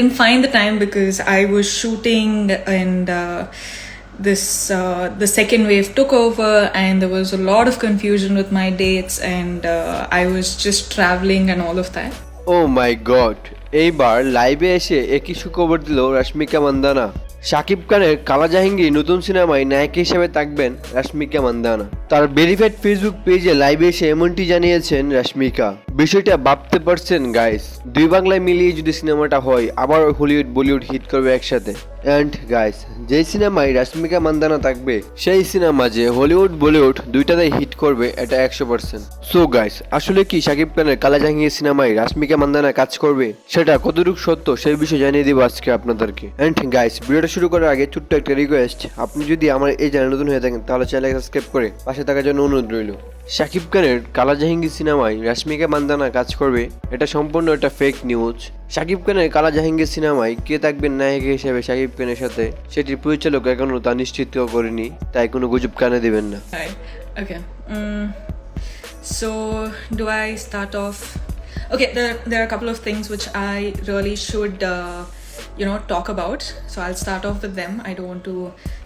Didn't find the time because I was shooting and the second wave took over and there was a lot of confusion with my dates and I was just traveling and all of that. Oh my god, এইবার লাইভে এসে একই সুখবর দিল রশ্মিকা মান্দানা। শাকিব খানের কালা জাহাঙ্গীর নতুন সিনেমায় নায়ক হিসেবে থাকবেন রশ্মিকা মান্দানা। তার ভেরিফাইড ফেসবুক পেজে লাইভে এসে এমনটি জানিয়েছেন রশ্মিকা। বিষয়টা ভাবতে পারছেন গাইস, দুই বাংলায় মিলিয়ে যদি সিনেমাটা হয় আবার হলিউড বলিউড হিট করবে একসাথে। অ্যান্ড গাইস, যে সিনেমায় রশ্মিকা মান্দানা থাকবে সেই সিনেমা যে হলিউড বলিউড দুইটাতে হিট করবে এটা 100%। সো গাইস, আসলে কি শাকিব খানের কালা জাহাঙ্গীর সিনেমায় রশ্মিকা মান্দানা কাজ করবে, সেটা কতটুকু সত্য সেই বিষয়ে জানিয়ে দিব আজকে আপনাদেরকে। অ্যান্ড গাইস, ভিডিওটা শুরু করার আগে ছোট্ট একটা রিকোয়েস্ট, আপনি যদি আমার এই চ্যানেল নতুন হয়ে থাকেন তাহলে চ্যানেলকে সাবস্ক্রাইব করে পাশে থাকার জন্য অনুরোধ রইল। শাকিব খানের কালা জাহাঙ্গীর সিনেমায় রশ্মিকা মান্দানা কাজ করবে, এটা সম্পূর্ণ একটা ফেক নিউজ। শাকিব খানের কালা জাহাঙ্গীর সিনেমায় কে থাকবেন নায়ক হিসেবে শাকিব খানের সাথে, সেটির পরিচালক এখনো তা নিশ্চিত করেনি, তাই কোনো গুজব কানে দিবেন না। Okay. So do I start off? Okay, there are a couple of things which I really should talk about. So I'll start off with them. I don't want to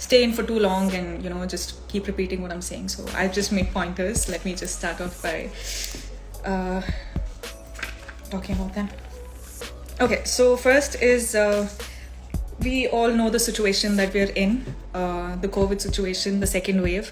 stay in for too long and just keep repeating what I'm saying. So I've just made pointers. Let me just start off by talking about them. Okay, so first is we all know the situation that we're in, the COVID situation, the second wave.